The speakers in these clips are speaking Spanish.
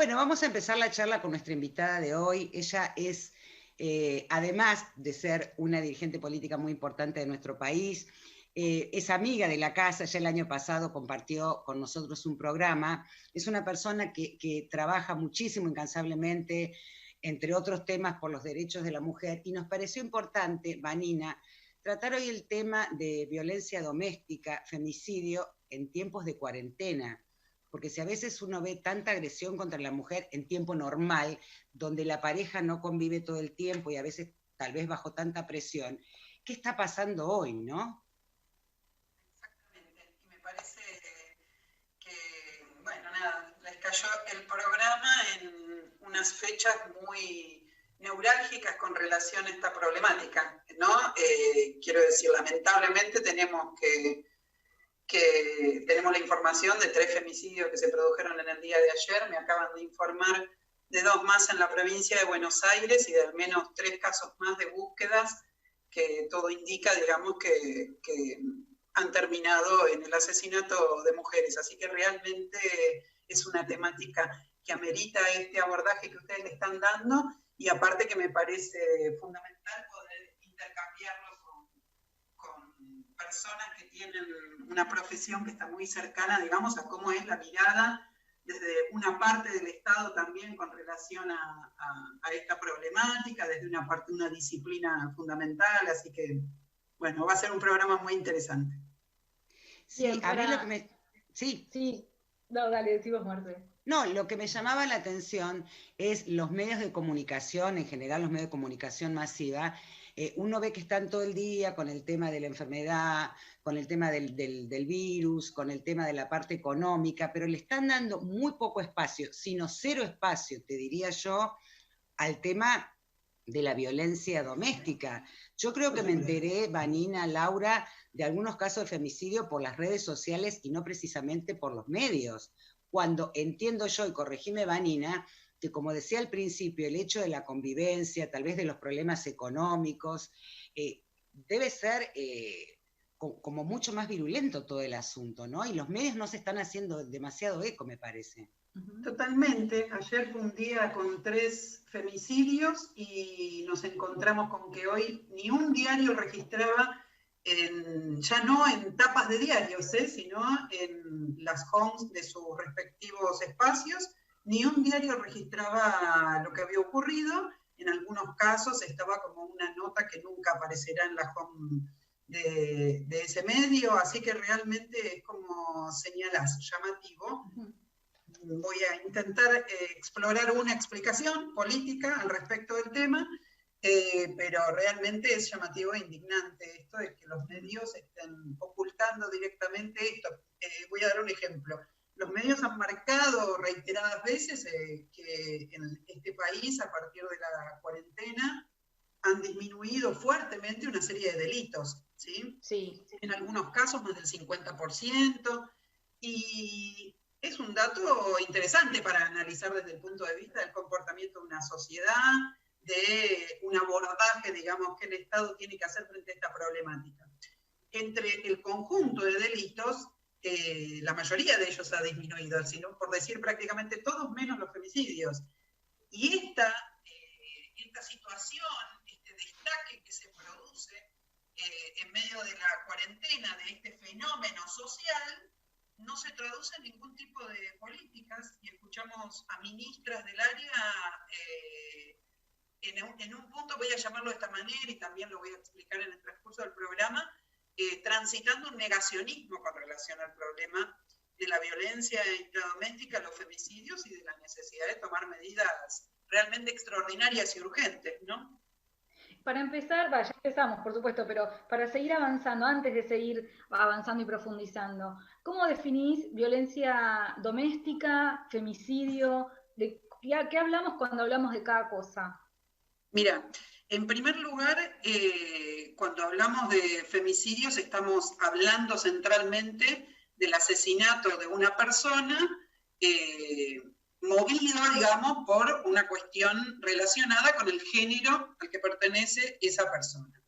Bueno, vamos a empezar la charla con nuestra invitada de hoy. Ella es, además de ser una dirigente política muy importante de nuestro país, es amiga de la casa. Ya el año pasado compartió con nosotros un programa. Es una persona que trabaja muchísimo, incansablemente, entre otros temas, por los derechos de la mujer, y nos pareció importante, Vanina, tratar hoy el tema de violencia doméstica, femicidio en tiempos de cuarentena. Porque si a veces uno ve tanta agresión contra la mujer en tiempo normal, donde la pareja no convive todo el tiempo y a veces tal vez bajo tanta presión, ¿qué está pasando hoy, no? Exactamente, y me parece que, bueno, nada, les cayó el programa en unas fechas muy neurálgicas con relación a esta problemática, ¿no? Quiero decir, lamentablemente tenemos tenemos la información de 3 femicidios que se produjeron en el día de ayer. Me acaban de informar de 2 más en la provincia de Buenos Aires y de al menos 3 casos más de búsquedas, que todo indica, digamos, que han terminado en el asesinato de mujeres. Así que realmente es una temática que amerita este abordaje que ustedes le están dando, y aparte que me parece fundamental poder intercambiarlo con personas que tienen una profesión que está muy cercana, digamos, a cómo es la mirada desde una parte del Estado también con relación a esta problemática, desde una parte, una disciplina fundamental. Así que, bueno, va a ser un programa muy interesante. Sí, bien, a mí lo que me... Sí. Sí, no, dale, decimos Marce. No, lo que me llamaba la atención es los medios de comunicación, en general los medios de comunicación masiva. Uno ve que están todo el día con el tema de la enfermedad, con el tema del virus, con el tema de la parte económica, pero le están dando muy poco espacio, sino cero espacio, te diría yo, al tema de la violencia doméstica. Yo creo que me enteré, Vanina, Laura, de algunos casos de femicidio por las redes sociales y no precisamente por los medios. Cuando entiendo yo, y corregime, Vanina, que como decía al principio, el hecho de la convivencia, tal vez de los problemas económicos, debe ser como mucho más virulento todo el asunto, ¿no? Y los medios no se están haciendo demasiado eco, me parece. Totalmente. Ayer fue un día con 3 femicidios y nos encontramos con que hoy ni un diario registraba, ya no en tapas de diarios, sino en las homes de sus respectivos espacios. Ni un diario registraba lo que había ocurrido. En algunos casos estaba como una nota que nunca aparecerá en la home de ese medio. Así que realmente es como señalás, llamativo. Voy a intentar explorar una explicación política al respecto del tema, pero realmente es llamativo e indignante esto de que los medios estén ocultando directamente esto. Voy a dar un ejemplo. Los medios han marcado reiteradas veces que en este país, a partir de la cuarentena, han disminuido fuertemente una serie de delitos, ¿sí? Sí. En algunos casos más del 50%, y es un dato interesante para analizar desde el punto de vista del comportamiento de una sociedad, de un abordaje, digamos, que el Estado tiene que hacer frente a esta problemática. Entre el conjunto de delitos, la mayoría de ellos ha disminuido, sino por decir prácticamente todos menos los femicidios. Y esta situación, este destaque que se produce en medio de la cuarentena, de este fenómeno social, no se traduce en ningún tipo de políticas, y escuchamos a ministras del área en un punto, voy a llamarlo de esta manera y también lo voy a explicar en el transcurso del programa, transitando un negacionismo con relación al problema de la violencia intradoméstica, los femicidios, y de la necesidad de tomar medidas realmente extraordinarias y urgentes, ¿no? Para empezar, ya empezamos, por supuesto, pero para seguir avanzando, antes de seguir avanzando y profundizando, ¿cómo definís violencia doméstica, femicidio? ¿De qué hablamos cuando hablamos de cada cosa? Mira, en primer lugar, cuando hablamos de femicidios estamos hablando centralmente del asesinato de una persona movido, digamos, por una cuestión relacionada con el género al que pertenece esa persona.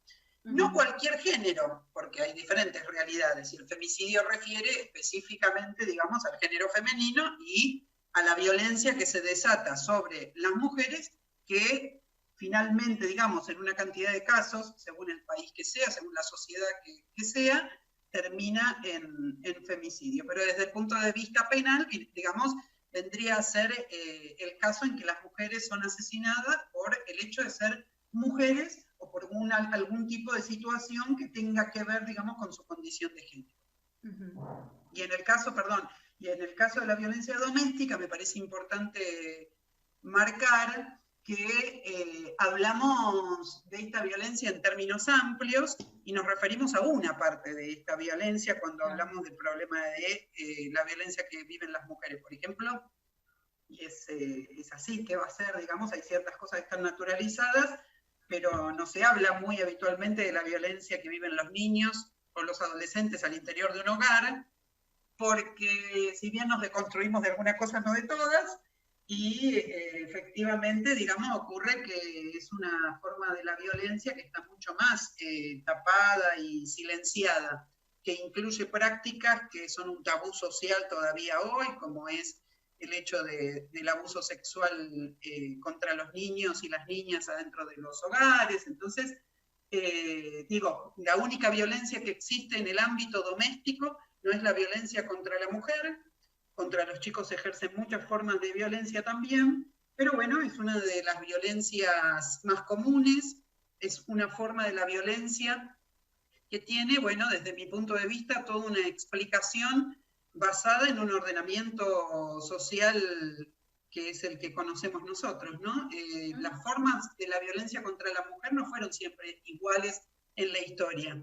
No cualquier género, porque hay diferentes realidades, y el femicidio refiere específicamente, digamos, al género femenino, y a la violencia que se desata sobre las mujeres, que finalmente, digamos, en una cantidad de casos, según el país que sea, según la sociedad que sea, termina en femicidio. Pero desde el punto de vista penal, digamos, vendría a ser el caso en que las mujeres son asesinadas por el hecho de ser mujeres o por algún tipo de situación que tenga que ver, digamos, con su condición de género. Y en el caso, y en el caso de la violencia doméstica, me parece importante marcar que hablamos de esta violencia en términos amplios y nos referimos a una parte de esta violencia cuando hablamos del problema de la violencia que viven las mujeres, por ejemplo, y es así que va a ser, digamos, hay ciertas cosas que están naturalizadas, pero no se habla muy habitualmente de la violencia que viven los niños o los adolescentes al interior de un hogar, porque si bien nos deconstruimos de algunas cosas, no de todas, y efectivamente, digamos, ocurre que es una forma de la violencia que está mucho más tapada y silenciada, que incluye prácticas que son un tabú social todavía hoy, como es el hecho del abuso sexual contra los niños y las niñas adentro de los hogares. Entonces, digo, la única violencia que existe en el ámbito doméstico no es la violencia contra la mujer. Contra los chicos se ejercen muchas formas de violencia también, pero bueno, es una de las violencias más comunes, es una forma de la violencia que tiene, bueno, desde mi punto de vista, toda una explicación basada en un ordenamiento social que es el que conocemos nosotros, ¿no? Las formas de la violencia contra la mujer no fueron siempre iguales en la historia,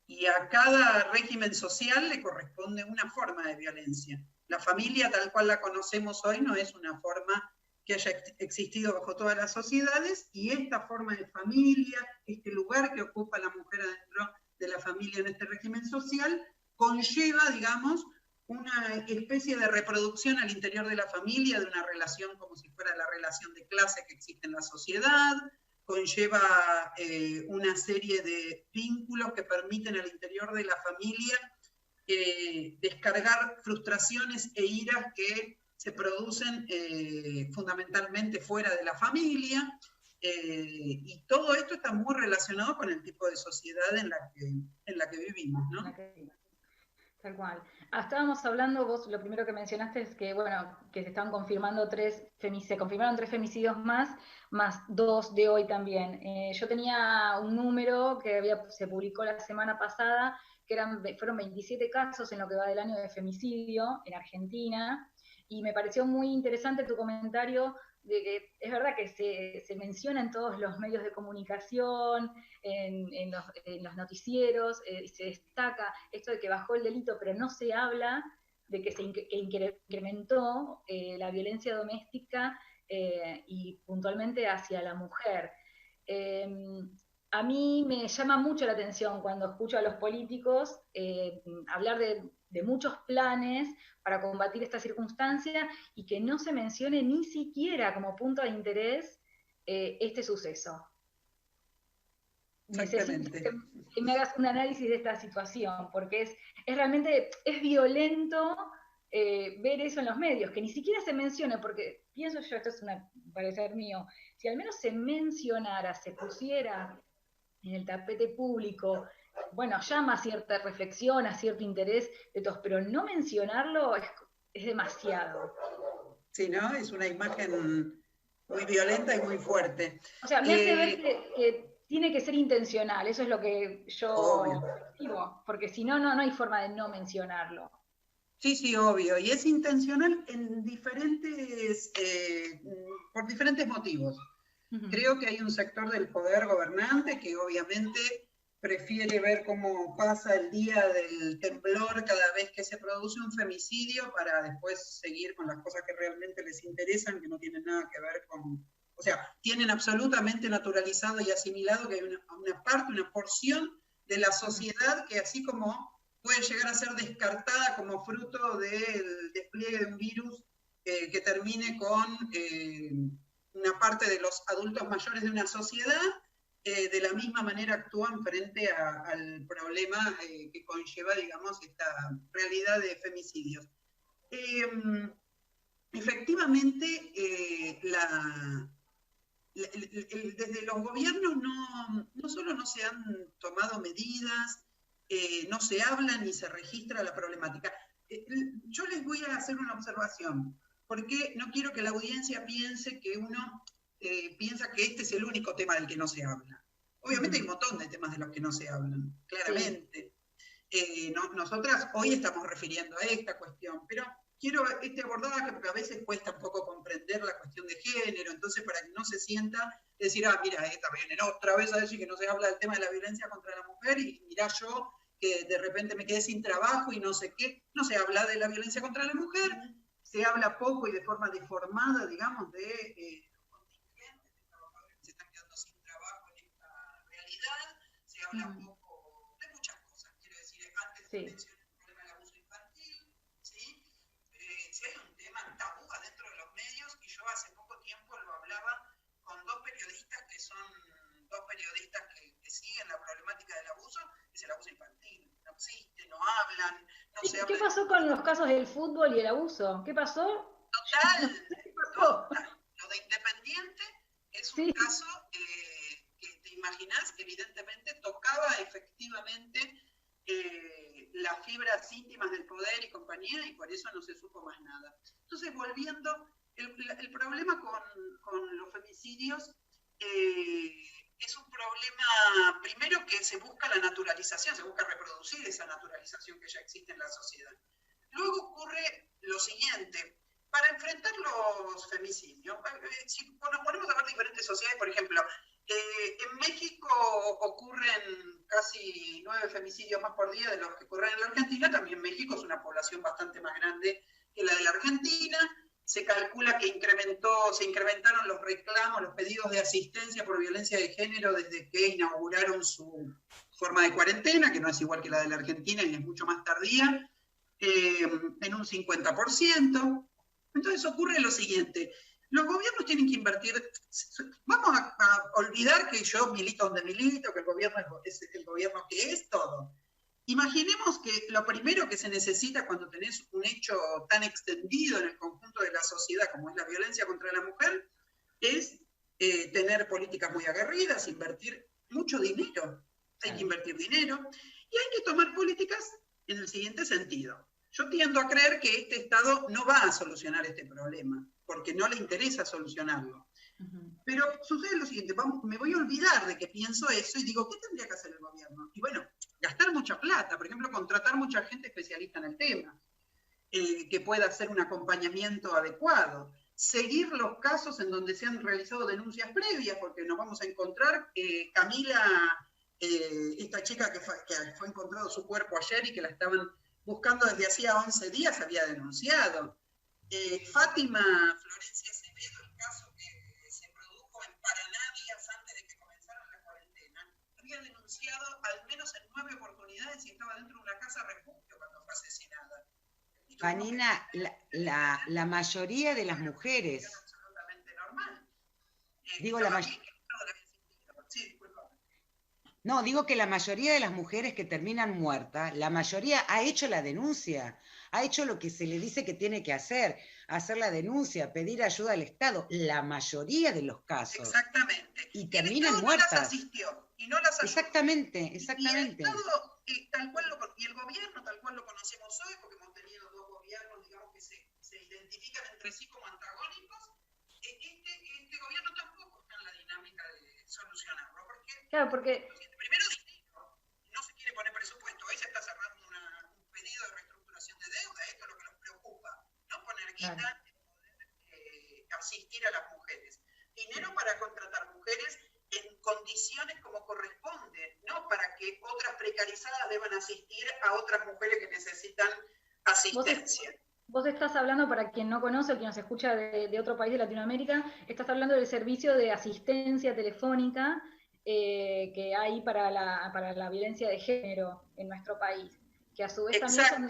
y a cada régimen social le corresponde una forma de violencia. La familia tal cual la conocemos hoy no es una forma que haya existido bajo todas las sociedades, y esta forma de familia, este lugar que ocupa la mujer adentro de la familia en este régimen social, conlleva, digamos, una especie de reproducción al interior de la familia de una relación como si fuera la relación de clase que existe en la sociedad, conlleva una serie de vínculos que permiten al interior de la familia descargar frustraciones e iras que se producen fundamentalmente fuera de la familia, y todo esto está muy relacionado con el tipo de sociedad en la que vivimos, ¿no? Tal cual. Estábamos hablando, vos lo primero que mencionaste es que, bueno, que se están confirmando se confirmaron 3 femicidios más 2 de hoy también. Yo tenía un número que se publicó la semana pasada, que fueron 27 casos en lo que va del año de femicidio en Argentina, y me pareció muy interesante tu comentario de que es verdad que se menciona en todos los medios de comunicación, en los noticieros, se destaca esto de que bajó el delito, pero no se habla de que se incrementó la violencia doméstica y puntualmente hacia la mujer. A mí me llama mucho la atención cuando escucho a los políticos hablar de muchos planes para combatir esta circunstancia y que no se mencione ni siquiera como punto de interés este suceso. Necesito que me hagas un análisis de esta situación, porque es realmente violento ver eso en los medios, que ni siquiera se mencione, porque pienso yo, esto es un parecer mío, si al menos se mencionara, se pusiera en el tapete público, bueno, llama a cierta reflexión, a cierto interés de todos, pero no mencionarlo es demasiado. Sí, ¿no? Es una imagen muy violenta y muy fuerte. O sea, me hace ver que tiene que ser intencional, eso es lo que yo digo, porque si no, no hay forma de no mencionarlo. Sí, sí, obvio, y es intencional por diferentes motivos. Creo que hay un sector del poder gobernante que obviamente prefiere ver cómo pasa el día del temblor cada vez que se produce un femicidio para después seguir con las cosas que realmente les interesan, que no tienen nada que ver con... O sea, tienen absolutamente naturalizado y asimilado que hay una parte, una porción de la sociedad que así como puede llegar a ser descartada como fruto del despliegue de un virus que termine con una parte de los adultos mayores de una sociedad, de la misma manera actúan frente al problema que conlleva, digamos, esta realidad de femicidios. efectivamente, desde los gobiernos no solo no se han tomado medidas, no se habla ni se registra la problemática. Yo les voy a hacer una observación, porque no quiero que la audiencia piense que uno piensa que este es el único tema del que no se habla. Obviamente hay un montón de temas de los que no se hablan, claramente. Nosotras hoy estamos refiriendo a esta cuestión, pero quiero este abordaje porque a veces cuesta un poco comprender la cuestión de género, entonces para que no se sienta decir, mira, esta viene otra vez a decir que no se habla del tema de la violencia contra la mujer y mirá yo que de repente me quedé sin trabajo y no sé qué. No se habla de la violencia contra la mujer, se habla poco y de forma deformada, digamos, de los contingentes de trabajadores que se están quedando sin trabajo en esta realidad, se habla poco de muchas cosas, quiero decir, antes de mencionar el problema del abuso infantil, ¿sí? Si hay un tema tabú adentro de los medios, y yo hace poco tiempo lo hablaba con dos periodistas que son dos periodistas que siguen la problemática del abuso, es el abuso infantil. No existe, no hablan, no se habla. ¿Qué pasó con los casos del fútbol y el abuso? ¿Qué pasó? Total. Lo de Independiente es un caso que te imaginás, evidentemente tocaba efectivamente las fibras íntimas del poder y compañía, y por eso no se supo más nada. Entonces, volviendo, el problema con los femicidios es un problema, primero, que se busca la naturalización, se busca reproducir esa naturalización que ya existe en la sociedad. Luego ocurre lo siguiente: para enfrentar los femicidios, si nos ponemos a ver diferentes sociedades, por ejemplo, en México ocurren casi 9 femicidios más por día de los que ocurren en la Argentina. También México es una población bastante más grande que la de la Argentina. Se calcula que se incrementaron los reclamos, los pedidos de asistencia por violencia de género desde que inauguraron su forma de cuarentena, que no es igual que la de la Argentina y es mucho más tardía, en un 50%. Entonces ocurre lo siguiente: los gobiernos tienen que invertir. Vamos a olvidar que yo milito donde milito, que el gobierno es el gobierno que es todo. Imaginemos que lo primero que se necesita cuando tenés un hecho tan extendido en el conjunto de la sociedad como es la violencia contra la mujer es tener políticas muy aguerridas, invertir mucho dinero. Hay que invertir dinero y hay que tomar políticas en el siguiente sentido. Yo tiendo a creer que este Estado no va a solucionar este problema, porque no le interesa solucionarlo. Pero sucede lo siguiente: me voy a olvidar de que pienso eso y digo, ¿qué tendría que hacer el gobierno? Y bueno, gastar mucha plata, por ejemplo, contratar mucha gente especialista en el tema, que pueda hacer un acompañamiento adecuado, seguir los casos en donde se han realizado denuncias previas, porque nos vamos a encontrar, Camila, esta chica que fue encontrado su cuerpo ayer y que la estaban buscando desde hacía 11 días, había denunciado. Fátima Florencia Acevedo, el caso que se produjo en Paraná días antes de que comenzara la cuarentena, había denunciado al menos en 9 oportunidades y estaba dentro de una casa refugio cuando fue asesinada. Vanina, la mayoría de las mujeres... Es absolutamente normal. Digo, No, digo que la mayoría de las mujeres que terminan muertas, la mayoría ha hecho la denuncia, ha hecho lo que se le dice que tiene que hacer la denuncia, pedir ayuda al Estado, la mayoría de los casos. Exactamente. Y terminan muertas. No las asistió, y no las ayudó. Exactamente. Y el Estado, y el gobierno tal cual lo conocemos hoy, porque hemos tenido dos gobiernos, digamos, que se identifican entre sí como antagónicos, este gobierno tampoco está en la dinámica de solucionarlo. Porque primero dinero, no se quiere poner presupuesto. Hoy se está cerrando un pedido de reestructuración de deuda. Esto es lo que nos preocupa, no poner guita en poder asistir a las mujeres. Dinero para contratar mujeres en condiciones como corresponde, no para que otras precarizadas deban asistir a otras mujeres que necesitan asistencia. Vos estás hablando, para quien no conoce, quien nos escucha de otro país de Latinoamérica, estás hablando del servicio de asistencia telefónica que hay para la violencia de género en nuestro país, que a su vez también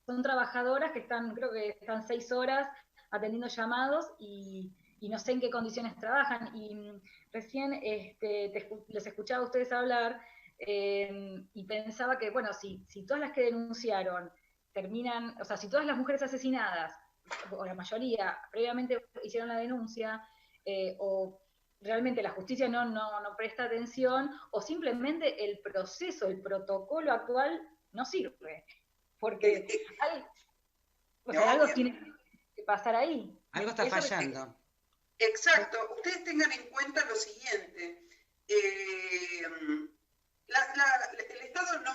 son trabajadoras que creo que están 6 horas atendiendo llamados y no sé en qué condiciones trabajan. Y recién les escuchaba a ustedes hablar y pensaba que, bueno, si todas las que denunciaron terminan, o sea, si todas las mujeres asesinadas o la mayoría, previamente hicieron la denuncia, o realmente la justicia no presta atención, o simplemente el proceso, el protocolo actual no sirve. Porque algo tiene que pasar ahí. Algo está fallando. Exacto. Ustedes tengan en cuenta lo siguiente. El Estado no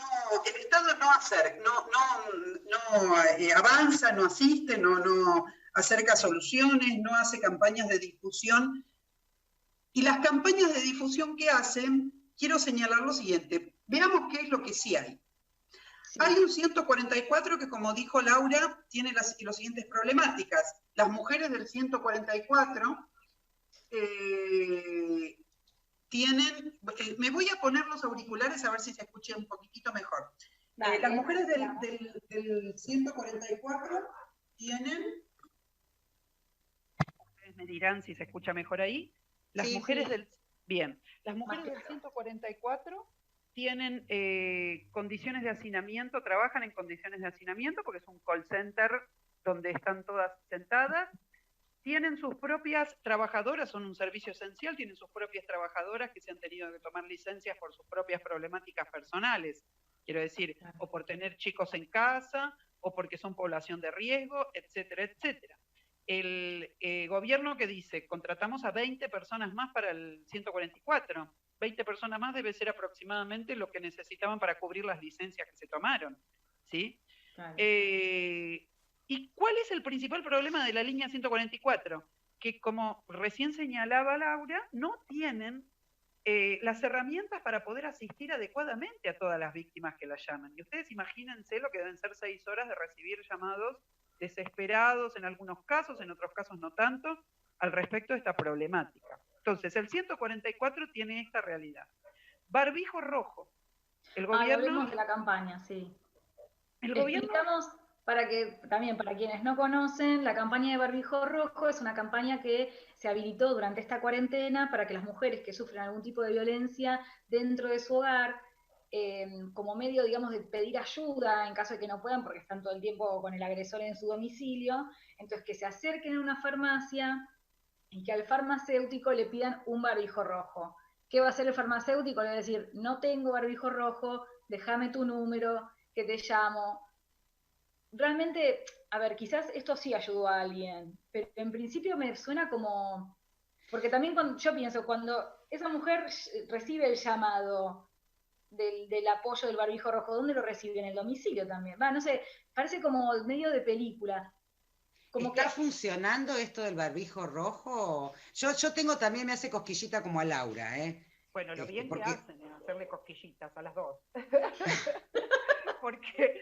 avanza, no asiste, no acerca soluciones, no hace campañas de difusión. Y las campañas de difusión que hacen, quiero señalar lo siguiente. Veamos qué es lo que sí hay. Sí. Hay un 144 que, como dijo Laura, tiene las siguientes problemáticas. Las mujeres del 144 tienen, me voy a poner los auriculares a ver si se escucha un poquitito mejor. Dale, las mujeres del 144 tienen, ustedes me dirán si se escucha mejor ahí, las mujeres las mujeres del 144 tienen condiciones de hacinamiento, trabajan en condiciones de hacinamiento porque es un call center donde están todas sentadas. Tienen sus propias trabajadoras, son un servicio esencial, tienen sus propias trabajadoras que se han tenido que tomar licencias por sus propias problemáticas personales. Quiero decir, o por tener chicos en casa, o porque son población de riesgo, etcétera, etcétera. El gobierno que dice, contratamos a 20 personas más para el 144, 20 personas más debe ser aproximadamente lo que necesitaban para cubrir las licencias que se tomaron, ¿sí? Claro. ¿Y cuál es el principal problema de la línea 144? Que, como recién señalaba Laura, no tienen las herramientas para poder asistir adecuadamente a todas las víctimas que la llaman. Y ustedes imagínense lo que deben ser 6 horas de recibir llamados desesperados en algunos casos, en otros casos no tanto, al respecto de esta problemática. Entonces, el 144 tiene esta realidad. Barbijo rojo. El gobierno... hablemos de la campaña, sí. El gobierno... Explicamos, también para quienes no conocen, la campaña de Barbijo Rojo es una campaña que se habilitó durante esta cuarentena para que las mujeres que sufren algún tipo de violencia dentro de su hogar, como medio, digamos, de pedir ayuda en caso de que no puedan porque están todo el tiempo con el agresor en su domicilio, entonces que se acerquen a una farmacia y que al farmacéutico le pidan un barbijo rojo. ¿Qué va a hacer el farmacéutico? Le va a decir, no tengo barbijo rojo, déjame tu número, que te llamo. Realmente, a ver, quizás esto sí ayudó a alguien, pero en principio me suena como... Porque también yo pienso, cuando esa mujer recibe el llamado del apoyo del barbijo rojo, ¿dónde lo recibe? En el domicilio también. No sé, parece como medio de película. Como ¿está funcionando esto del barbijo rojo? Yo tengo también, me hace cosquillita como a Laura, ¿eh? Bueno, lo bien que hacen es hacerle cosquillitas a las dos. Porque...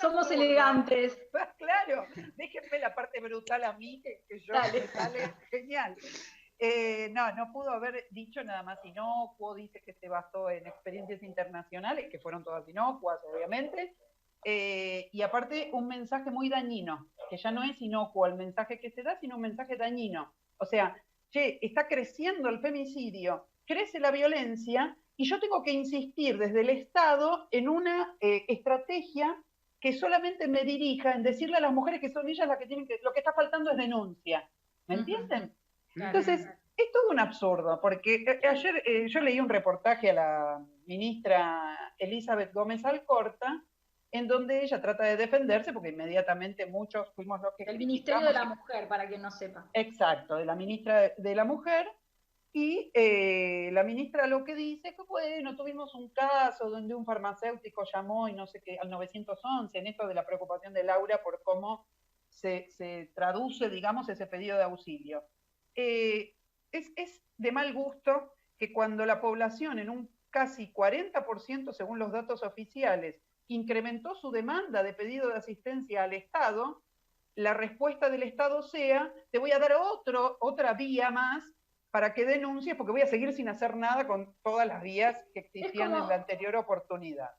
somos elegantes. Claro, déjenme la parte brutal a mí, que yo me sale genial. No pudo haber dicho nada más inocuo, dice que se basó en experiencias internacionales, que fueron todas inocuas, obviamente, y aparte un mensaje muy dañino, que ya no es inocuo el mensaje que se da, sino un mensaje dañino. O sea, está creciendo el femicidio, crece la violencia, y yo tengo que insistir desde el Estado en una estrategia que solamente me dirija en decirle a las mujeres que son ellas las que tienen que... Lo que está faltando es denuncia. ¿Me entienden? Entonces, es todo un absurdo, porque ayer yo leí un reportaje a la ministra Elizabeth Gómez Alcorta, en donde ella trata de defenderse, porque inmediatamente muchos fuimos los que... El Ministerio de la Mujer, para quien no sepa. Exacto, de la ministra de la Mujer. Y la ministra lo que dice es que, bueno, tuvimos un caso donde un farmacéutico llamó y no sé qué, al 911, en esto de la preocupación de Laura por cómo se traduce, digamos, ese pedido de auxilio. Es de mal gusto que cuando la población en un casi 40%, según los datos oficiales, incrementó su demanda de pedido de asistencia al Estado, la respuesta del Estado sea, te voy a dar otra vía más para que denuncies, porque voy a seguir sin hacer nada con todas las vías que existían en la anterior oportunidad.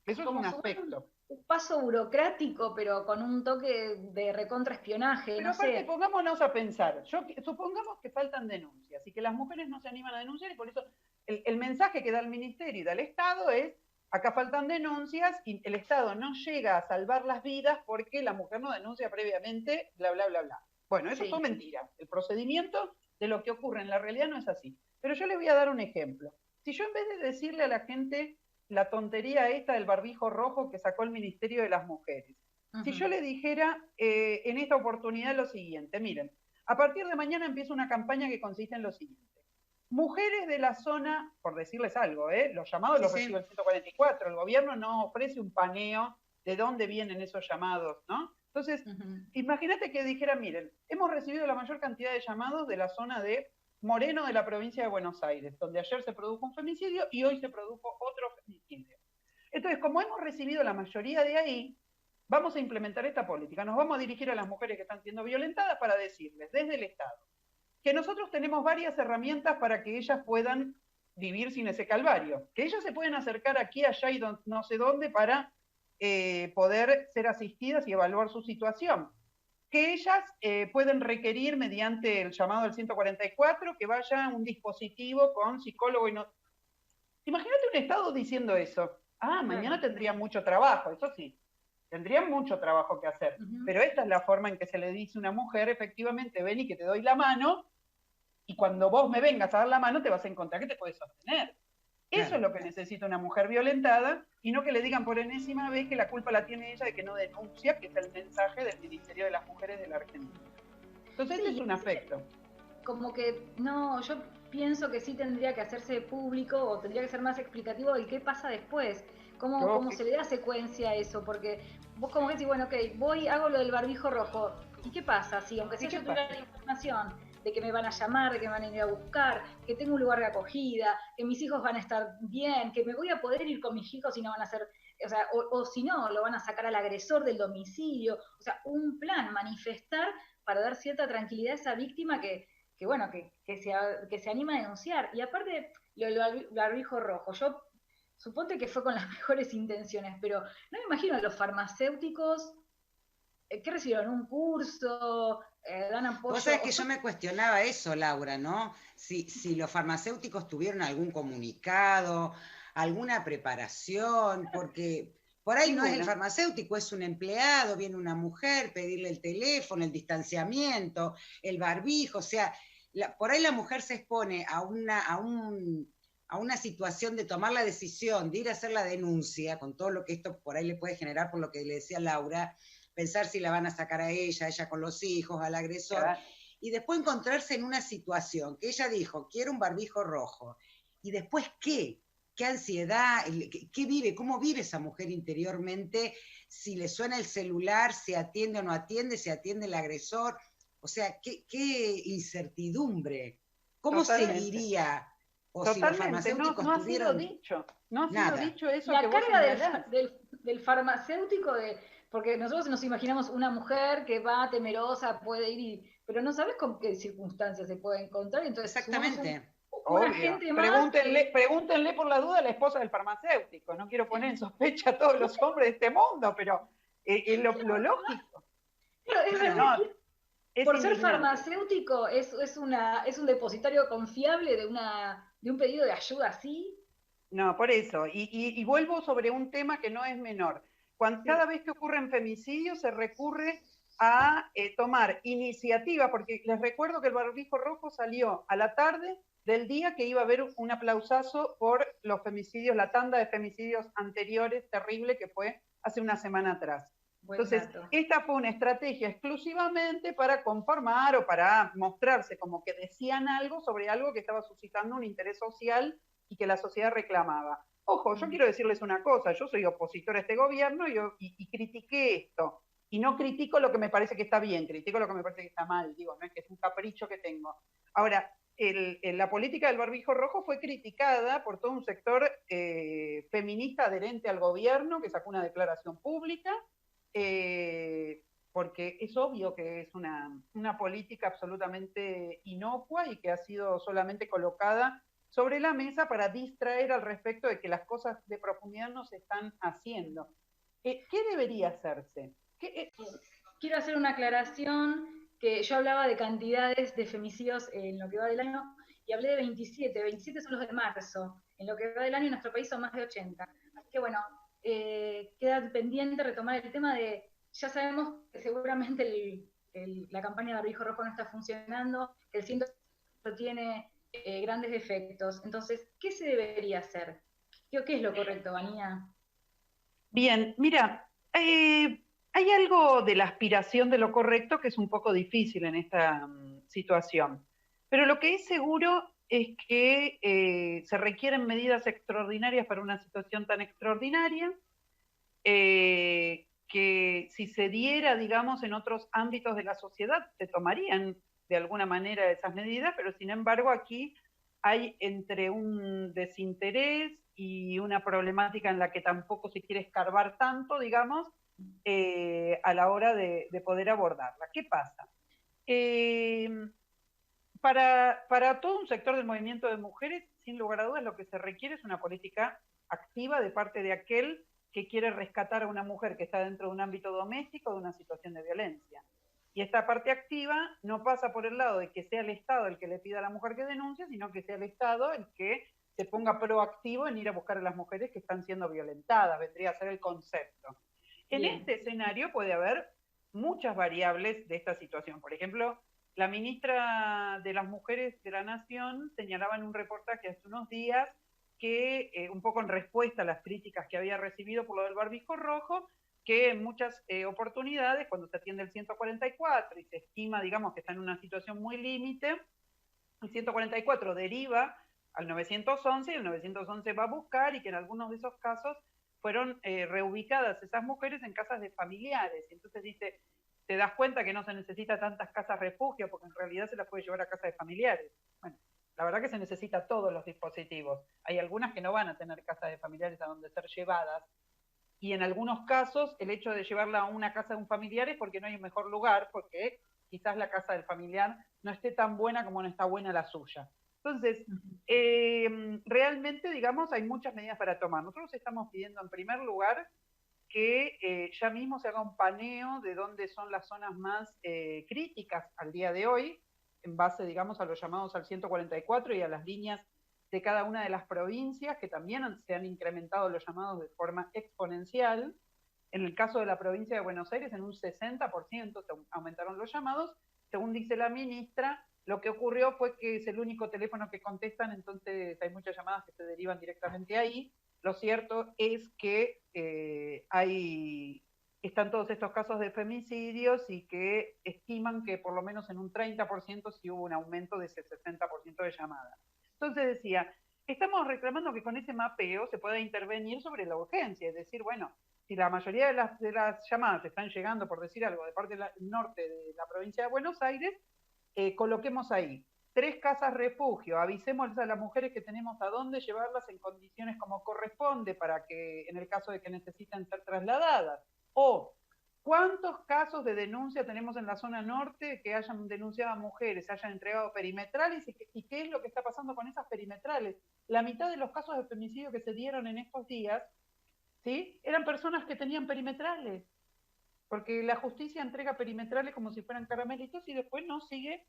Eso es un aspecto. Un paso burocrático, pero con un toque de recontraespionaje. Pero no aparte, sé. pongámonos a pensar. Supongamos que faltan denuncias y que las mujeres no se animan a denunciar, y por eso el mensaje que da el Ministerio y da el Estado es, acá faltan denuncias y el Estado no llega a salvar las vidas porque la mujer no denuncia previamente, bla, bla, bla, bla. Bueno, eso son mentiras. El procedimiento de lo que ocurre en la realidad no es así. Pero yo les voy a dar un ejemplo. Si yo en vez de decirle a la gente la tontería esta del barbijo rojo que sacó el Ministerio de las Mujeres, si yo le dijera en esta oportunidad lo siguiente, miren, a partir de mañana empieza una campaña que consiste en lo siguiente. Mujeres de la zona, por decirles algo, los llamados los recibe el 144, el gobierno no ofrece un paneo de dónde vienen esos llamados, ¿no? Entonces, imagínate que dijera, miren, hemos recibido la mayor cantidad de llamados de la zona de Moreno de la provincia de Buenos Aires, donde ayer se produjo un femicidio y hoy se produjo otro femicidio. Entonces, como hemos recibido la mayoría de ahí, vamos a implementar esta política. Nos vamos a dirigir a las mujeres que están siendo violentadas para decirles, desde el Estado, que nosotros tenemos varias herramientas para que ellas puedan vivir sin ese calvario, que ellas se pueden acercar aquí, allá y no sé dónde para poder ser asistidas y evaluar su situación, que ellas pueden requerir mediante el llamado del 144 que vaya un dispositivo con psicólogo y no... Imagínate un Estado diciendo eso. Mañana tendrían mucho trabajo, eso sí. Tendrían mucho trabajo que hacer, pero esta es la forma en que se le dice a una mujer, efectivamente, ven y que te doy la mano, y cuando vos me vengas a dar la mano te vas a encontrar que te puedes sostener. Eso es lo que necesita una mujer violentada, y no que le digan por enésima vez que la culpa la tiene ella de que no denuncia, que es el mensaje del Ministerio de las Mujeres de la Argentina. Entonces, este es un aspecto. Como que, no, yo pienso que sí tendría que hacerse público o tendría que ser más explicativo del qué pasa después. ¿Cómo se le da secuencia a eso? Porque vos como que decís, bueno, ok, voy, hago lo del barbijo rojo. ¿Y qué pasa? Si aunque sea yo tuviera la información de que me van a llamar, de que me van a ir a buscar, que tengo un lugar de acogida, que mis hijos van a estar bien, que me voy a poder ir con mis hijos y no van a ser, o sea, o si no, lo van a sacar al agresor del domicilio. O sea, un plan, manifestar para dar cierta tranquilidad a esa víctima que se anima a denunciar. Y aparte, lo del barbijo rojo, yo suponte que fue con las mejores intenciones, pero no me imagino a los farmacéuticos que recibieron un curso, dan apoyo. Vos sabés que yo me cuestionaba eso, Laura, ¿no? Si los farmacéuticos tuvieron algún comunicado, alguna preparación, porque por ahí no es el farmacéutico, es un empleado, viene una mujer, pedirle el teléfono, el distanciamiento, el barbijo, o sea, por ahí la mujer se expone a una situación de tomar la decisión, de ir a hacer la denuncia, con todo lo que esto por ahí le puede generar, por lo que le decía Laura, pensar si la van a sacar a ella con los hijos, al agresor, claro. Y después encontrarse en una situación que ella dijo, quiero un barbijo rojo, y después ¿qué? ¿Qué ansiedad? ¿Qué vive? ¿Cómo vive esa mujer interiormente? Si le suena el celular, si atiende o no atiende, si atiende el agresor, o sea, qué incertidumbre. ¿Cómo Totalmente. Seguiría? O Totalmente, si los farmacéuticos no tuvieron... No ha sido dicho eso la que carga del farmacéutico porque nosotros nos imaginamos una mujer que va temerosa, puede ir, pero no sabes con qué circunstancias se puede encontrar. Entonces, exactamente. Una gente más pregúntenle por la duda a la esposa del farmacéutico. No quiero poner en sospecha a todos los hombres de este mundo, pero es lo lógico. Pero es verdad. Por ser farmacéutico, es un depositario confiable de un pedido de ayuda así. No, por eso. Y vuelvo sobre un tema que no es menor. Cada vez que ocurren femicidios se recurre a tomar iniciativa, porque les recuerdo que el barbijo rojo salió a la tarde del día que iba a haber un aplausazo por los femicidios, la tanda de femicidios anteriores, terrible, que fue hace una semana atrás. Entonces, esta fue una estrategia exclusivamente para conformar o para mostrarse como que decían algo sobre algo que estaba suscitando un interés social y que la sociedad reclamaba. Ojo, yo quiero decirles una cosa, yo soy opositor a este gobierno y critiqué esto. Y no critico lo que me parece que está bien, critico lo que me parece que está mal, digo, no es que es un capricho que tengo. Ahora, la política del barbijo rojo fue criticada por todo un sector feminista adherente al gobierno, que sacó una declaración pública, porque es obvio que es una política absolutamente inocua y que ha sido solamente colocada sobre la mesa para distraer al respecto de que las cosas de profundidad no se están haciendo. ¿Qué debería hacerse? Quiero hacer una aclaración, que yo hablaba de cantidades de femicidios en lo que va del año, y hablé de 27 son los de marzo. En lo que va del año en nuestro país son más de 80. Así que bueno, queda pendiente retomar el tema de, ya sabemos que seguramente la campaña de barbijo rojo no está funcionando, que el ciento tiene grandes defectos. Entonces, ¿qué se debería hacer? ¿Qué es lo correcto, Vanina? Bien, mira, hay algo de la aspiración de lo correcto que es un poco difícil en esta situación, pero lo que es seguro es que se requieren medidas extraordinarias para una situación tan extraordinaria, que si se diera, digamos, en otros ámbitos de la sociedad, se tomarían de alguna manera esas medidas, pero sin embargo aquí hay entre un desinterés y una problemática en la que tampoco se quiere escarbar tanto, digamos, a la hora de poder abordarla. ¿Qué pasa? Para todo un sector del movimiento de mujeres, sin lugar a dudas, lo que se requiere es una política activa de parte de aquel que quiere rescatar a una mujer que está dentro de un ámbito doméstico de una situación de violencia. Y esta parte activa no pasa por el lado de que sea el Estado el que le pida a la mujer que denuncie, sino que sea el Estado el que se ponga proactivo en ir a buscar a las mujeres que están siendo violentadas, vendría a ser el concepto. En este escenario puede haber muchas variables de esta situación. Por ejemplo, la ministra de las Mujeres de la Nación señalaba en un reportaje hace unos días que, un poco en respuesta a las críticas que había recibido por lo del barbijo rojo, que en muchas oportunidades, cuando se atiende el 144 y se estima, digamos, que está en una situación muy límite, el 144 deriva al 911 y el 911 va a buscar, y que en algunos de esos casos fueron reubicadas esas mujeres en casas de familiares. Entonces dice, te das cuenta que no se necesita tantas casas refugio, porque en realidad se las puede llevar a casas de familiares. Bueno, la verdad que se necesita todos los dispositivos. Hay algunas que no van a tener casas de familiares a donde ser llevadas, y en algunos casos el hecho de llevarla a una casa de un familiar es porque no hay un mejor lugar, porque quizás la casa del familiar no esté tan buena como no está buena la suya. Entonces, realmente, digamos, hay muchas medidas para tomar. Nosotros estamos pidiendo, en primer lugar, que ya mismo se haga un paneo de dónde son las zonas más críticas al día de hoy, en base, digamos, a los llamados al 144 y a las líneas de cada una de las provincias, que también se han incrementado los llamados de forma exponencial. En el caso de la provincia de Buenos Aires, en un 60% se aumentaron los llamados. Según dice la ministra, lo que ocurrió fue que es el único teléfono que contestan, entonces hay muchas llamadas que se derivan directamente ahí. Lo cierto es que están todos estos casos de femicidios y que estiman que por lo menos en un 30% sí hubo un aumento de ese 60% de llamadas. Entonces decía, estamos reclamando que con ese mapeo se pueda intervenir sobre la urgencia, es decir, bueno, si la mayoría de las llamadas están llegando, por decir algo, de parte del norte de la provincia de Buenos Aires, coloquemos ahí 3 casas refugio, avisemos a las mujeres que tenemos a dónde llevarlas en condiciones como corresponde para que, en el caso de que necesiten ser trasladadas, o ¿cuántos casos de denuncia tenemos en la zona norte que hayan denunciado a mujeres, hayan entregado perimetrales y qué es lo que está pasando con esas perimetrales? La mitad de los casos de femicidio que se dieron en estos días, ¿sí?, eran personas que tenían perimetrales, porque la justicia entrega perimetrales como si fueran caramelitos y después no sigue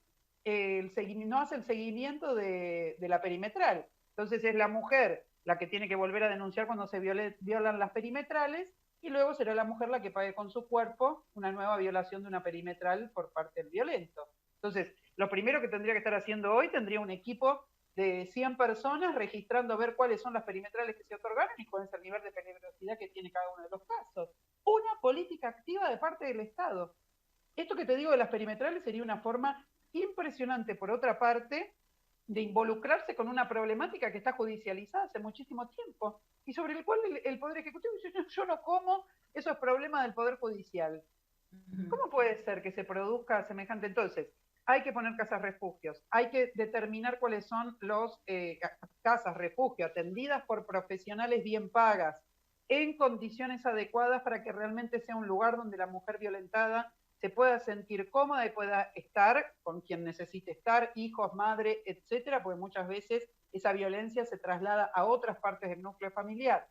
no hace el seguimiento de la perimetral. Entonces es la mujer la que tiene que volver a denunciar cuando se violan las perimetrales, y luego será la mujer la que pague con su cuerpo una nueva violación de una perimetral por parte del violento. Entonces, lo primero que tendría que estar haciendo hoy, tendría un equipo de 100 personas registrando a ver cuáles son las perimetrales que se otorgaron y cuál es el nivel de peligrosidad que tiene cada uno de los casos. Una política activa de parte del Estado. Esto que te digo de las perimetrales sería una forma impresionante, por otra parte, de involucrarse con una problemática que está judicializada hace muchísimo tiempo y sobre el cual el Poder Ejecutivo dice, yo no como, eso es problema del Poder Judicial. ¿Cómo puede ser que se produzca semejante? Entonces, hay que poner casas refugios, hay que determinar cuáles son los casas refugio atendidas por profesionales bien pagas, en condiciones adecuadas para que realmente sea un lugar donde la mujer violentada se pueda sentir cómoda y pueda estar con quien necesite estar, hijos, madre, etcétera, porque muchas veces esa violencia se traslada a otras partes del núcleo familiar.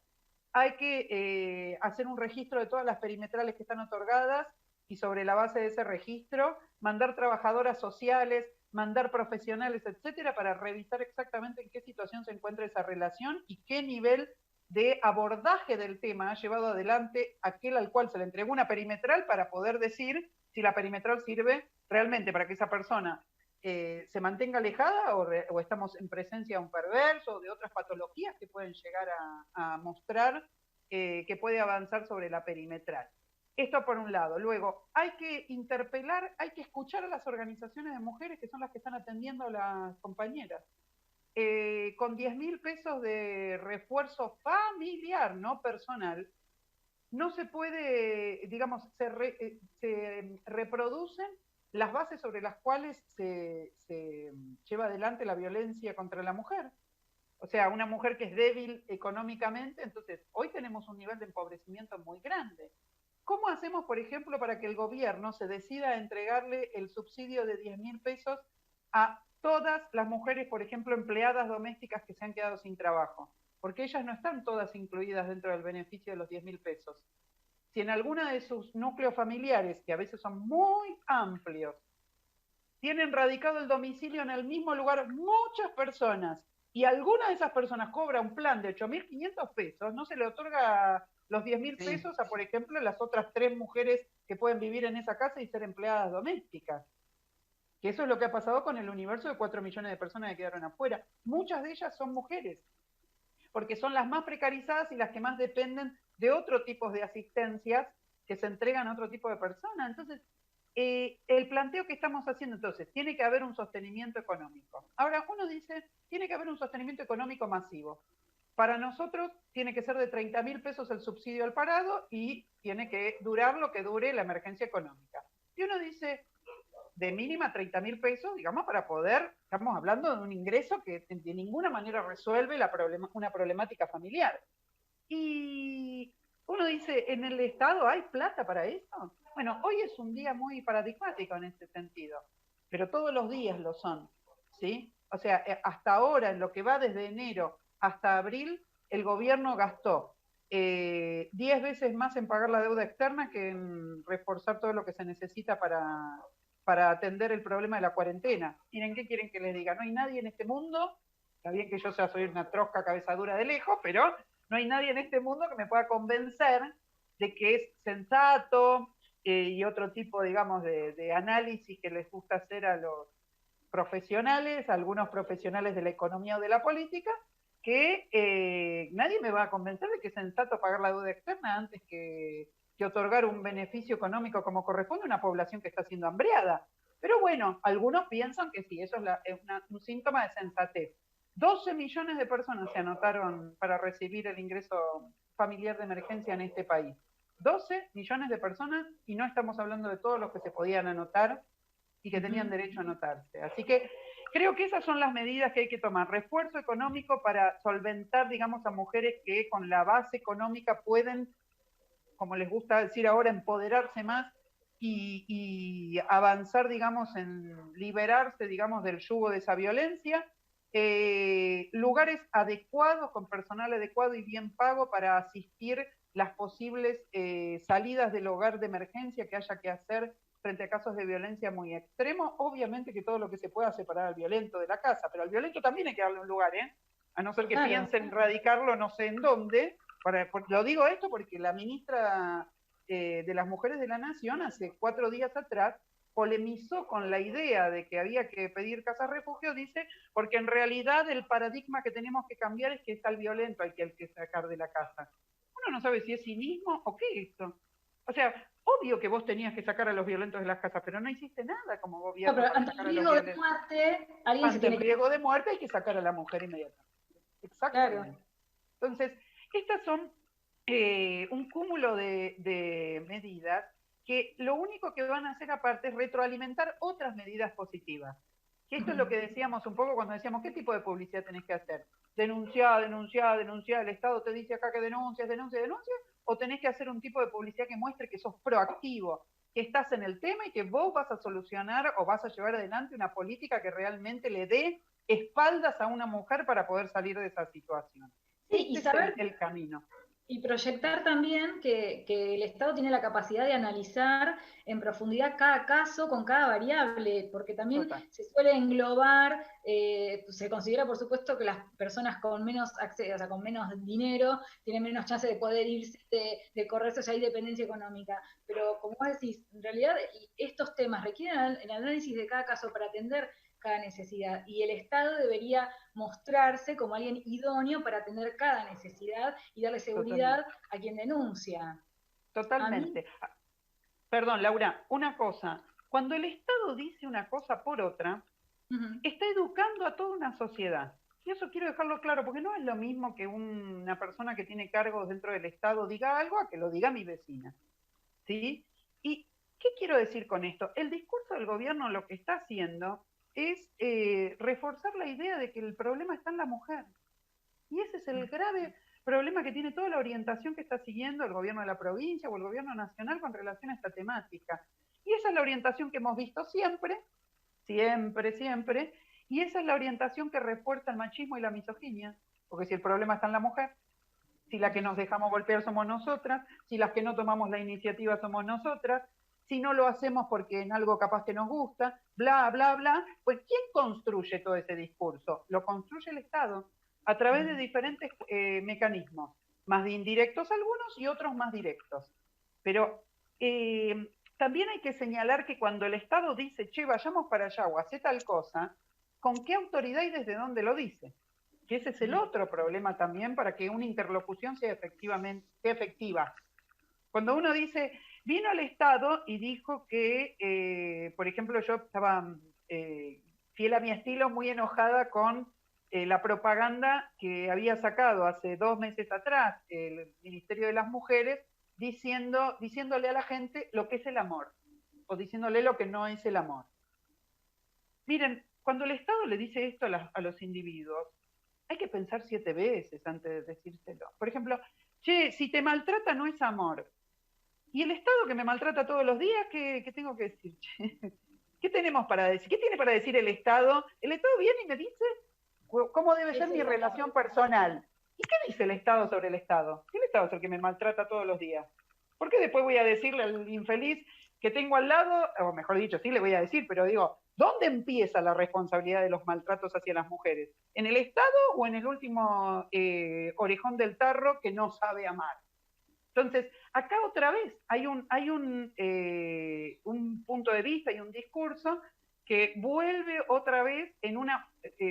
Hay que hacer un registro de todas las perimetrales que están otorgadas y sobre la base de ese registro mandar trabajadoras sociales, mandar profesionales, etcétera, para revisar exactamente en qué situación se encuentra esa relación y qué nivel de abordaje del tema ha llevado adelante aquel al cual se le entregó una perimetral para poder decir si la perimetral sirve realmente para que esa persona se mantenga alejada o estamos en presencia de un perverso o de otras patologías que pueden llegar a mostrar que puede avanzar sobre la perimetral. Esto por un lado. Luego, hay que interpelar, hay que escuchar a las organizaciones de mujeres que son las que están atendiendo a las compañeras. Con 10.000 pesos de refuerzo familiar, no personal, no se puede, digamos, se reproducen las bases sobre las cuales se lleva adelante la violencia contra la mujer. O sea, una mujer que es débil económicamente, entonces hoy tenemos un nivel de empobrecimiento muy grande. ¿Cómo hacemos, por ejemplo, para que el gobierno se decida a entregarle el subsidio de 10.000 pesos a todas las mujeres, por ejemplo, empleadas domésticas que se han quedado sin trabajo? Porque ellas no están todas incluidas dentro del beneficio de los 10.000 pesos. Si en alguna de sus núcleos familiares, que a veces son muy amplios, tienen radicado el domicilio en el mismo lugar muchas personas, y alguna de esas personas cobra un plan de 8.500 pesos, no se le otorga los 10.000 pesos a, por ejemplo, las otras 3 mujeres que pueden vivir en esa casa y ser empleadas domésticas. Que eso es lo que ha pasado con el universo de 4 millones de personas que quedaron afuera. Muchas de ellas son mujeres, porque son las más precarizadas y las que más dependen de otro tipo de asistencias que se entregan a otro tipo de personas. Entonces, el planteo que estamos haciendo, entonces, tiene que haber un sostenimiento económico. Ahora, uno dice, tiene que haber un sostenimiento económico masivo. Para nosotros tiene que ser de 30.000 pesos el subsidio al parado y tiene que durar lo que dure la emergencia económica. Y uno dice, de mínima 30.000 pesos, digamos, para poder, estamos hablando de un ingreso que de ninguna manera resuelve una problemática familiar. Y uno dice, ¿en el Estado hay plata para eso? Bueno, hoy es un día muy paradigmático en este sentido, pero todos los días lo son, ¿sí? O sea, hasta ahora, en lo que va desde enero hasta abril, el gobierno gastó 10 veces más en pagar la deuda externa que en reforzar todo lo que se necesita para atender el problema de la cuarentena. Miren, ¿qué quieren que les diga? No hay nadie en este mundo, está bien que yo soy una trosca cabezadura de lejos, pero no hay nadie en este mundo que me pueda convencer de que es sensato y otro tipo, digamos, de análisis que les gusta hacer a los profesionales, a algunos profesionales de la economía o de la política, que nadie me va a convencer de que es sensato pagar la deuda externa antes que otorgar un beneficio económico como corresponde a una población que está siendo hambreada. Pero bueno, algunos piensan que sí, eso es un síntoma de sensatez. 12 millones de personas se anotaron para recibir el ingreso familiar de emergencia en este país. 12 millones de personas, y no estamos hablando de todos los que se podían anotar y que tenían derecho a anotarse. Así que creo que esas son las medidas que hay que tomar. Refuerzo económico para solventar, digamos, a mujeres que con la base económica pueden, como les gusta decir ahora, empoderarse más y avanzar, digamos, en liberarse, digamos, del yugo de esa violencia. Lugares adecuados, con personal adecuado y bien pago para asistir las posibles salidas del hogar de emergencia que haya que hacer frente a casos de violencia muy extremos. Obviamente que todo lo que se pueda separar al violento de la casa, pero al violento también hay que darle un lugar, a no ser que piensen radicarlo no sé en dónde. Lo digo esto porque la ministra de las Mujeres de la Nación hace 4 días atrás polemizó con la idea de que había que pedir casas refugio, dice, porque en realidad el paradigma que tenemos que cambiar es que es al violento al que hay que sacar de la casa. Uno no sabe si es cinismo o qué es esto. O sea, obvio que vos tenías que sacar a los violentos de las casas, pero no hiciste nada como gobierno para sacar a los violentos. De muerte, alguien ante el riesgo de muerte hay que sacar a la mujer inmediatamente. Exactamente. Claro. Entonces, estas son un cúmulo de medidas que lo único que van a hacer aparte es retroalimentar otras medidas positivas. Que esto es lo que decíamos un poco cuando decíamos, ¿qué tipo de publicidad tenés que hacer? Denunciar, el Estado te dice acá que denuncias, o tenés que hacer un tipo de publicidad que muestre que sos proactivo, que estás en el tema y que vos vas a solucionar o vas a llevar adelante una política que realmente le dé espaldas a una mujer para poder salir de esa situación. Sí, y saber es el camino. Y proyectar también que el Estado tiene la capacidad de analizar en profundidad cada caso con cada variable, porque también Total. se suele englobar, se considera por supuesto que las personas con menos acceso, o sea, con menos dinero, tienen menos chance de poder irse, de correrse, o sea, hay dependencia económica. Pero como vos decís, en realidad estos temas requieren el análisis de cada caso para atender cada necesidad, y el Estado debería mostrarse como alguien idóneo para atender cada necesidad y darle Totalmente. seguridad a quien denuncia. A mí, Totalmente. Perdón, Laura, una cosa. Cuando el Estado dice una cosa por otra, está educando a toda una sociedad. Y eso quiero dejarlo claro, porque no es lo mismo que una persona que tiene cargos dentro del Estado diga algo a que lo diga mi vecina. ¿Sí? ¿Y qué quiero decir con esto? El discurso del gobierno lo que está haciendo es reforzar la idea de que el problema está en la mujer. Y ese es el grave problema que tiene toda la orientación que está siguiendo el gobierno de la provincia o el gobierno nacional con relación a esta temática. Y esa es la orientación que hemos visto siempre, siempre, siempre, y esa es la orientación que refuerza el machismo y la misoginia, porque si el problema está en la mujer, si la que nos dejamos golpear somos nosotras, si las que no tomamos la iniciativa somos nosotras, si no lo hacemos porque es algo capaz que nos gusta, bla, bla, bla, pues ¿quién construye todo ese discurso? Lo construye el Estado a través de diferentes mecanismos, más de indirectos algunos y otros más directos. Pero también hay que señalar que cuando el Estado dice, che, vayamos para allá o hace tal cosa, ¿con qué autoridad y desde dónde lo dice? Que ese es el otro problema también para que una interlocución sea efectiva. Cuando uno dice, vino el Estado y dijo que, por ejemplo, yo estaba fiel a mi estilo, muy enojada con la propaganda que había sacado hace 2 meses atrás el Ministerio de las Mujeres, diciéndole a la gente lo que es el amor, o diciéndole lo que no es el amor. Miren, cuando el Estado le dice esto a los individuos, hay que pensar 7 veces antes de decírselo. Por ejemplo, che, si te maltrata no es amor. Y el Estado que me maltrata todos los días, ¿qué tengo que decir? Che? ¿Qué tenemos para decir? ¿Qué tiene para decir el Estado? El Estado viene y me dice cómo debe ser mi relación personal. ¿Y qué dice el Estado sobre el Estado? El Estado es el que me maltrata todos los días. ¿Por qué después voy a decirle al infeliz que tengo al lado, o mejor dicho, sí le voy a decir, pero digo, ¿dónde empieza la responsabilidad de los maltratos hacia las mujeres? ¿En el Estado o en el último orejón del tarro que no sabe amar? Entonces, acá otra vez hay un punto de vista y un discurso que vuelve otra vez en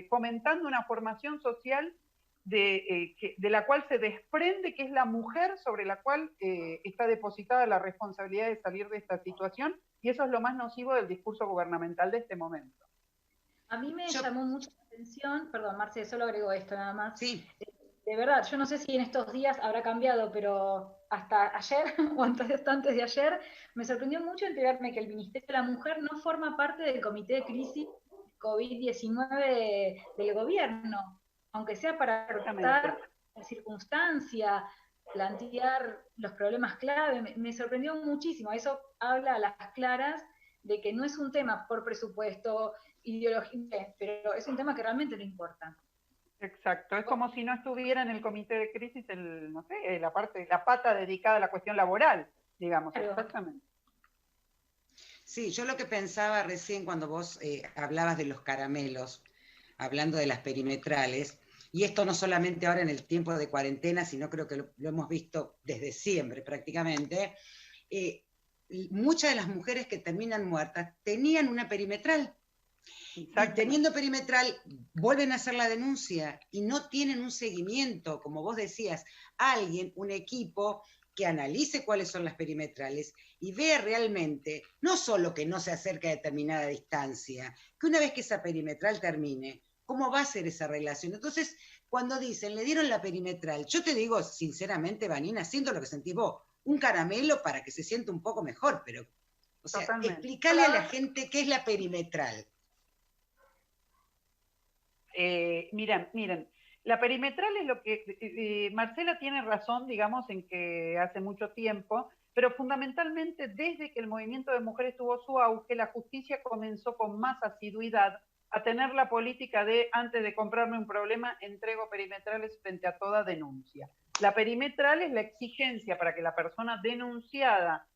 fomentando una formación social de la cual se desprende que es la mujer sobre la cual está depositada la responsabilidad de salir de esta situación, y eso es lo más nocivo del discurso gubernamental de este momento. a mí me llamó mucho la atención, perdón, Marce, solo agrego esto nada más. Sí. De verdad, yo no sé si en estos días habrá cambiado, pero hasta ayer o antes de ayer, me sorprendió mucho enterarme que el Ministerio de la Mujer no forma parte del Comité de Crisis COVID-19 del gobierno, aunque sea para tratar la circunstancia, plantear los problemas clave. Me sorprendió muchísimo. Eso habla a las claras de que no es un tema por presupuesto, ideología, pero es un tema que realmente le importa. Exacto, es como si no estuviera en el comité de crisis no sé, la pata dedicada a la cuestión laboral, digamos, claro. Exactamente. Sí, yo lo que pensaba recién cuando vos hablabas de los caramelos, hablando de las perimetrales, y esto no solamente ahora en el tiempo de cuarentena, sino creo que lo hemos visto desde siempre prácticamente, muchas de las mujeres que terminan muertas tenían una perimetral. Y teniendo perimetral, vuelven a hacer la denuncia y no tienen un seguimiento, como vos decías, alguien, un equipo que analice cuáles son las perimetrales y vea realmente, no solo que no se acerque a determinada distancia, que una vez que esa perimetral termine, ¿cómo va a ser esa relación? Entonces, cuando dicen, le dieron la perimetral, yo te digo sinceramente, Vanina, siento lo que sentís vos, un caramelo para que se sienta un poco mejor, pero, o sea, explicarle a la gente qué es la perimetral. Miren, la perimetral es lo que Marcela tiene razón, digamos, en que hace mucho tiempo, pero fundamentalmente desde que el movimiento de mujeres tuvo su auge, la justicia comenzó con más asiduidad a tener la política de, antes de comprarme un problema, entrego perimetrales frente a toda denuncia. La perimetral es la exigencia para que la persona denunciada,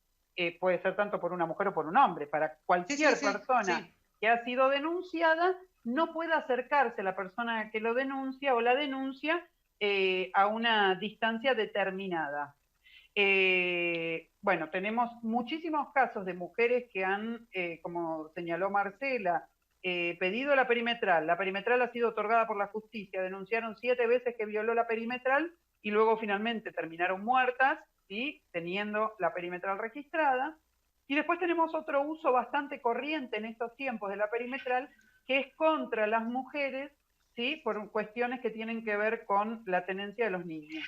puede ser tanto por una mujer o por un hombre, para cualquier persona que ha sido denunciada, no pueda acercarse a la persona que lo denuncia o la denuncia a una distancia determinada. Bueno, tenemos muchísimos casos de mujeres que han, como señaló Marcela, pedido la perimetral. La perimetral ha sido otorgada por la justicia, denunciaron 7 veces que violó la perimetral y luego finalmente terminaron muertas, ¿sí?, teniendo la perimetral registrada. Y después tenemos otro uso bastante corriente en estos tiempos de la perimetral, que es contra las mujeres, ¿sí?, por cuestiones que tienen que ver con la tenencia de los niños,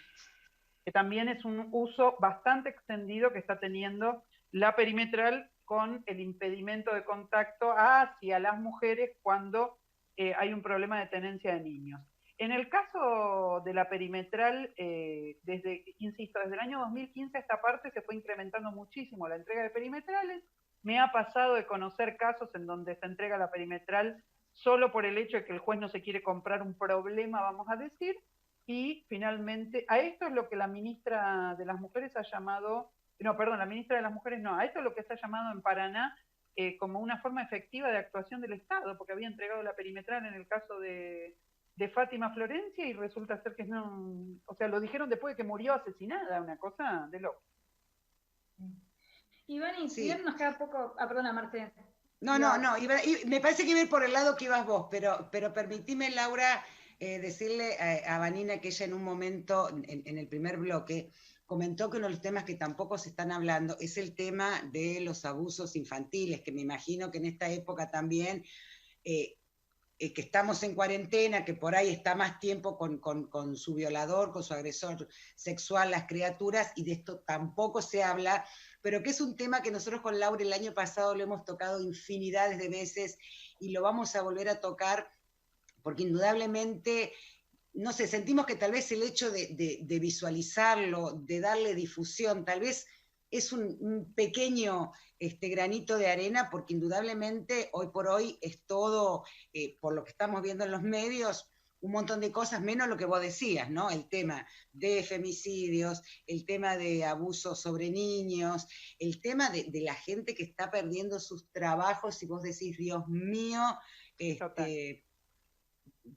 que también es un uso bastante extendido que está teniendo la perimetral con el impedimento de contacto hacia las mujeres cuando hay un problema de tenencia de niños. En el caso de la perimetral, insisto, desde el año 2015 a esta parte se fue incrementando muchísimo la entrega de perimetrales. Me ha pasado de conocer casos en donde se entrega la perimetral solo por el hecho de que el juez no se quiere comprar un problema, vamos a decir, y finalmente, a esto es lo que la ministra de las Mujeres ha llamado, no, perdón, la ministra de las Mujeres no, a esto es lo que se ha llamado en Paraná como una forma efectiva de actuación del Estado, porque había entregado la perimetral en el caso de Fátima Florencia y resulta ser que no, o sea, lo dijeron después de que murió asesinada, una cosa de loco. Iván, y si bien nos queda poco, perdona, Marce. No, me parece que iba a ir por el lado que ibas vos, pero permitime, Laura, decirle a Vanina que ella en un momento, en el primer bloque, comentó que uno de los temas que tampoco se están hablando es el tema de los abusos infantiles, que me imagino que en esta época también, que estamos en cuarentena, que por ahí está más tiempo con su violador, con su agresor sexual, las criaturas, y de esto tampoco se habla, pero que es un tema que nosotros con Laura el año pasado lo hemos tocado infinidades de veces y lo vamos a volver a tocar, porque indudablemente, no sé, sentimos que tal vez el hecho de visualizarlo, de darle difusión, tal vez es un pequeño granito de arena, porque indudablemente hoy por hoy es todo, por lo que estamos viendo en los medios, un montón de cosas, menos lo que vos decías, ¿no? El tema de femicidios, el tema de abusos sobre niños, el tema de la gente que está perdiendo sus trabajos y vos decís, Dios mío,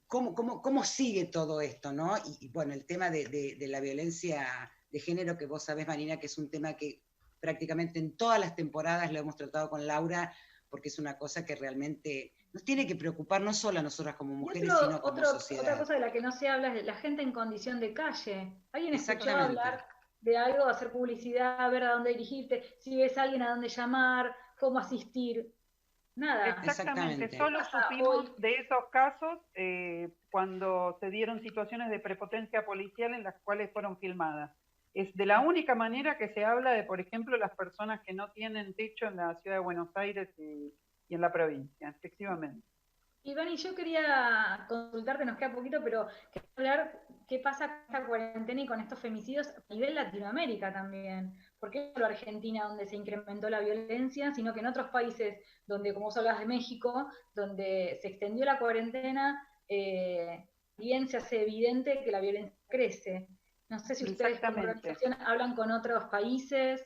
¿cómo sigue todo esto, ¿no? Y bueno, el tema de la violencia de género, que vos sabés, Marina, que es un tema que prácticamente en todas las temporadas lo hemos tratado con Laura, porque es una cosa que realmente nos tiene que preocupar no solo a nosotras como mujeres, sino como sociedad. Otra cosa de la que no se habla es de la gente en condición de calle. ¿Alguien escuchó hablar de algo, hacer publicidad, ver a dónde dirigirte, si ves a alguien a dónde llamar, cómo asistir? Nada. Exactamente. Solo supimos de esos casos cuando se dieron situaciones de prepotencia policial en las cuales fueron filmadas. Es de la única manera que se habla de, por ejemplo, las personas que no tienen techo en la ciudad de Buenos Aires y en la provincia, efectivamente. Iván, y yo quería consultarte, nos queda poquito, pero quería hablar qué pasa con esta cuarentena y con estos femicidios a nivel Latinoamérica también. Porque no solo Argentina donde se incrementó la violencia, sino que en otros países donde, como vos hablabas de México, donde se extendió la cuarentena, bien se hace evidente que la violencia crece. No sé si ustedes como organización hablan con otros países.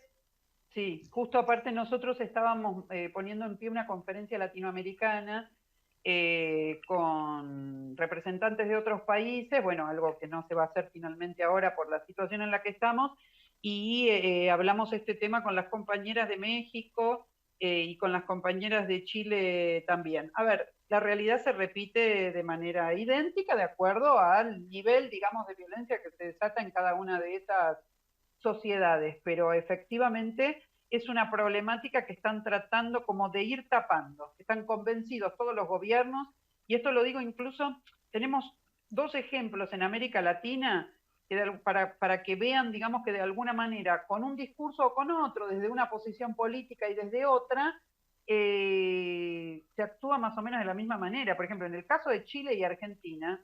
Sí, justo aparte nosotros estábamos poniendo en pie una conferencia latinoamericana con representantes de otros países, bueno, algo que no se va a hacer finalmente ahora por la situación en la que estamos, y hablamos este tema con las compañeras de México y con las compañeras de Chile también. A ver, la realidad se repite de manera idéntica de acuerdo al nivel, digamos, de violencia que se desata en cada una de esas sociedades, pero efectivamente es una problemática que están tratando como de ir tapando. Están convencidos todos los gobiernos, y esto lo digo incluso, tenemos 2 ejemplos en América Latina para que vean, digamos, que de alguna manera, con un discurso o con otro, desde una posición política y desde otra, se actúa más o menos de la misma manera. Por ejemplo, en el caso de Chile y Argentina,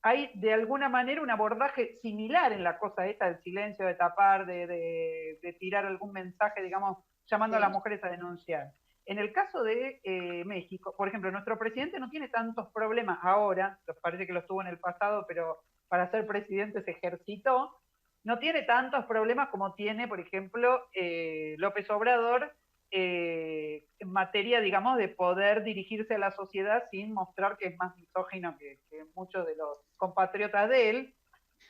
hay de alguna manera un abordaje similar en la cosa esta del silencio, de tapar, de tirar algún mensaje, digamos, llamando a las mujeres a denunciar. En el caso de México, por ejemplo, nuestro presidente no tiene tantos problemas ahora, parece que los tuvo en el pasado, pero para ser presidente se ejercitó, no tiene tantos problemas como tiene, por ejemplo, López Obrador, en materia, digamos, de poder dirigirse a la sociedad sin mostrar que es más misógino que muchos de los compatriotas de él.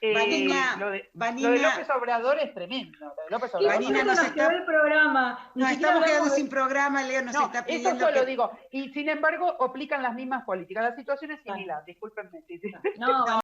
Lo de López Obrador es tremendo. Lo de López Obrador Vanina, nos quedó el programa. Nos estamos quedando sin programa, Leo nos está pidiendo. Eso solo digo. Y sin embargo, aplican las mismas políticas. La situación es similar, discúlpenme. No,